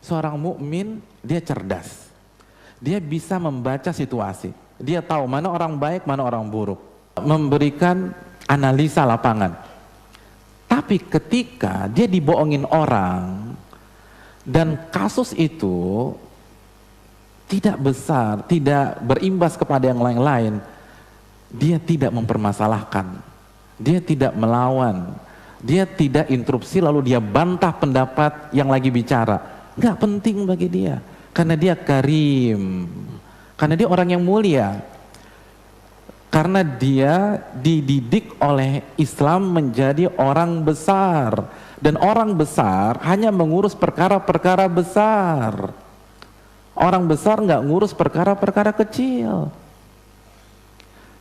Seorang mukmin dia cerdas. Dia bisa membaca situasi. Dia tahu mana orang baik, mana orang buruk. Memberikan analisa lapangan. Tapi ketika dia dibohongin orang dan kasus itu tidak besar, tidak berimbas kepada yang lain-lain, dia tidak mempermasalahkan, dia tidak melawan, dia tidak interupsi lalu dia bantah pendapat yang lagi bicara. Nggak penting bagi dia, karena dia karim, karena dia orang yang mulia, karena dia dididik oleh Islam menjadi orang besar, dan orang besar hanya mengurus perkara-perkara besar. Orang besar nggak ngurus perkara-perkara kecil.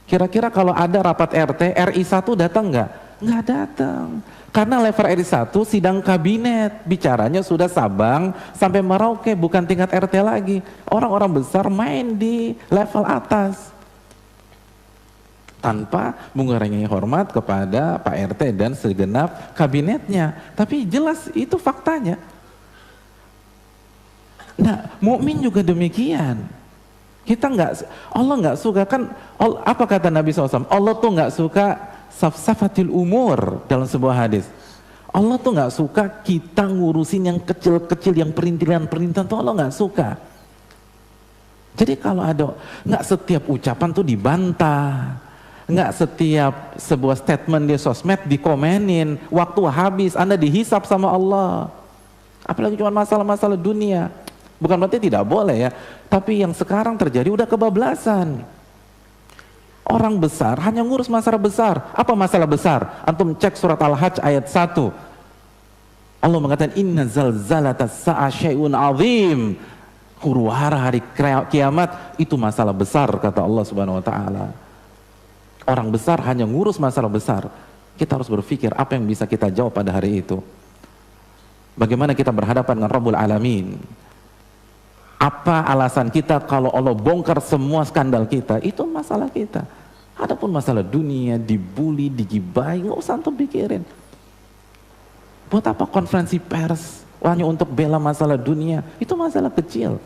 Kira-kira kalau ada rapat RT, RI 1 datang nggak? Nggak datang. Karena level RI 1 sidang kabinet, bicaranya sudah Sabang sampai Merauke, bukan tingkat RT lagi. Orang-orang besar main di level atas. Tanpa mengurangi hormat kepada Pak RT dan segenap kabinetnya. Tapi jelas itu faktanya. Nah, mukmin juga demikian. Kita Allah nggak suka kan? Apa kata Nabi SAW? Allah tuh nggak suka safsafatil umur dalam sebuah hadis. Allah tuh nggak suka kita ngurusin yang kecil-kecil, yang perintilan-perintilan tuh Allah nggak suka. Jadi kalau ada, nggak setiap ucapan tuh dibantah, nggak setiap sebuah statement di sosmed dikomenin. Waktu habis, Anda dihisap sama Allah. Apalagi cuma masalah-masalah dunia. Bukan berarti tidak boleh ya, tapi yang sekarang terjadi udah kebablasan. Orang besar hanya ngurus masalah besar. Apa masalah besar? Antum cek surat Al-Hajj ayat 1. Allah mengatakan inna zalzalatas sa'a syai'un azim. Huru-hara hari kiamat itu masalah besar, kata Allah Subhanahu wa taala. Orang besar hanya ngurus masalah besar. Kita harus berpikir apa yang bisa kita jawab pada hari itu. Bagaimana kita berhadapan dengan Rabbul Alamin? Apa alasan kita kalau Allah bongkar semua skandal kita? Itu masalah kita. Adapun masalah dunia, dibully, digibai, nggak usah antum pikirin. Buat apa konferensi pers hanya untuk bela masalah dunia? Itu masalah kecil.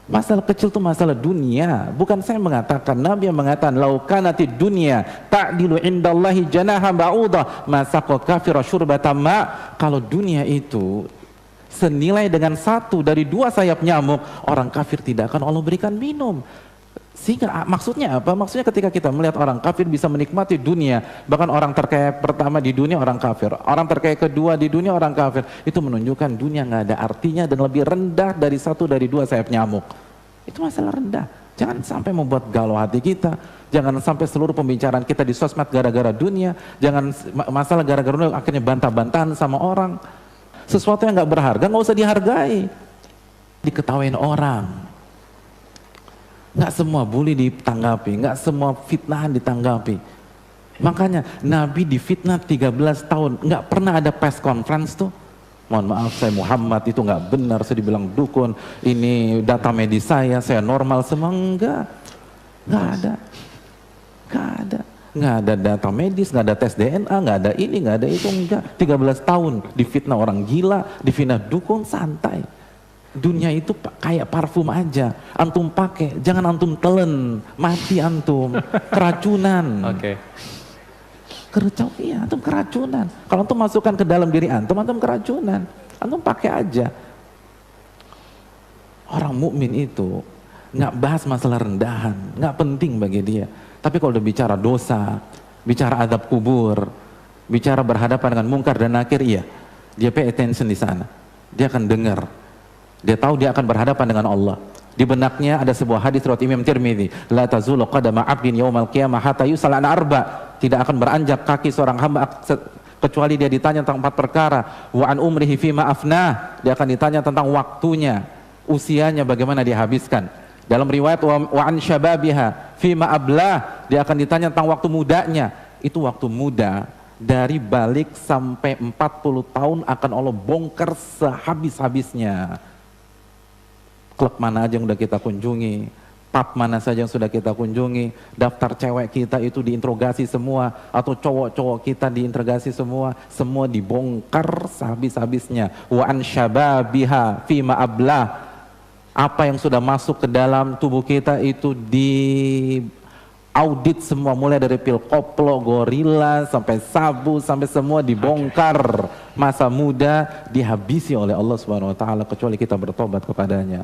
Masalah kecil itu masalah dunia. Bukan saya mengatakan, Nabi yang mengatakan laukanati dunia ta'dilu indallahi janaha ba'udah masaqa kafira syurbatan ma. Kalau dunia itu senilai dengan 1 dari 2 sayap nyamuk, orang kafir tidak akan Allah berikan minum. Sehingga maksudnya apa? Maksudnya ketika kita melihat orang kafir bisa menikmati dunia, bahkan orang terkaya pertama di dunia orang kafir, orang terkaya kedua di dunia orang kafir, itu menunjukkan dunia nggak ada artinya dan lebih rendah dari 1 dari 2 sayap nyamuk. Itu masalah rendah. Jangan sampai membuat galau hati kita. Jangan sampai seluruh pembicaraan kita di sosmed gara-gara dunia. Jangan masalah gara-gara dunia akhirnya bantah-bantahan sama orang. Sesuatu yang nggak berharga nggak usah dihargai, diketawain orang. Nggak semua bully ditanggapi, nggak semua fitnahan ditanggapi. Makanya Nabi difitnah 13 tahun, nggak pernah ada press conference tuh. Mohon maaf saya Muhammad itu nggak benar, saya dibilang dukun, ini data medis saya normal semua, nggak ada. Nggak ada data medis, nggak ada tes DNA, nggak ada ini, nggak ada itu, enggak. 13 tahun difitnah orang gila, difitnah dukun, santai. Dunia itu kayak parfum aja, antum pakai, jangan antum telen, mati antum, keracunan. Oke. Iya, antum keracunan. Kalau antum masukkan ke dalam diri antum keracunan. Antum pakai aja. Orang mukmin itu nggak bahas masalah rendahan, nggak penting bagi dia. Tapi kalau udah bicara dosa, bicara adab kubur, bicara berhadapan dengan mungkar dan nakir, iya, dia pay attention di sana. Dia akan dengar. Dia tahu dia akan berhadapan dengan Allah. Di benaknya ada sebuah hadis riwayat Imam Tirmidzi, la tazulu qadama 'abdin yaumal qiyamah hatta yus'ala an arba. Tidak akan beranjak kaki seorang hamba kecuali dia ditanya tentang 4 perkara. Wa an umrihi fima afnah. Dia akan ditanya tentang waktunya, usianya bagaimana dia habiskan. Dalam riwayat wa an syababiha fima ablah, dia akan ditanya tentang waktu mudanya. Itu waktu muda dari balik sampai 40 tahun akan Allah bongkar sehabis-habisnya. Klub mana aja yang udah kita kunjungi, pub mana saja yang sudah kita kunjungi, daftar cewek kita itu diinterogasi semua, atau cowok-cowok kita diinterogasi semua dibongkar sehabis-habisnya. Wa an syababiha fima ablah, apa yang sudah masuk ke dalam tubuh kita itu di audit semua, mulai dari pil koplo, gorila, sampai sabu, sampai semua dibongkar. Masa muda dihabisi oleh Allah Subhanahu wa taala kecuali kita bertobat kepadanya.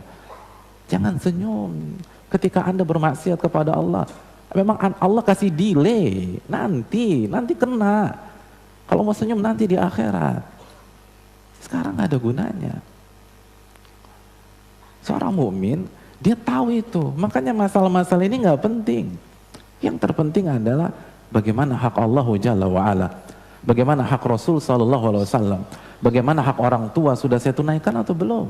Jangan senyum ketika Anda bermaksiat kepada Allah. Memang Allah kasih delay, nanti kena. Kalau mau senyum nanti di akhirat. Sekarang nggak ada gunanya. Seorang mukmin dia tahu itu, makanya masalah-masalah ini nggak penting. Yang terpenting adalah bagaimana hak Allah Jalla wa Ala, bagaimana hak Rasul Sallallahu Alaihi Wasallam, bagaimana hak orang tua, sudah saya tunaikan atau belum.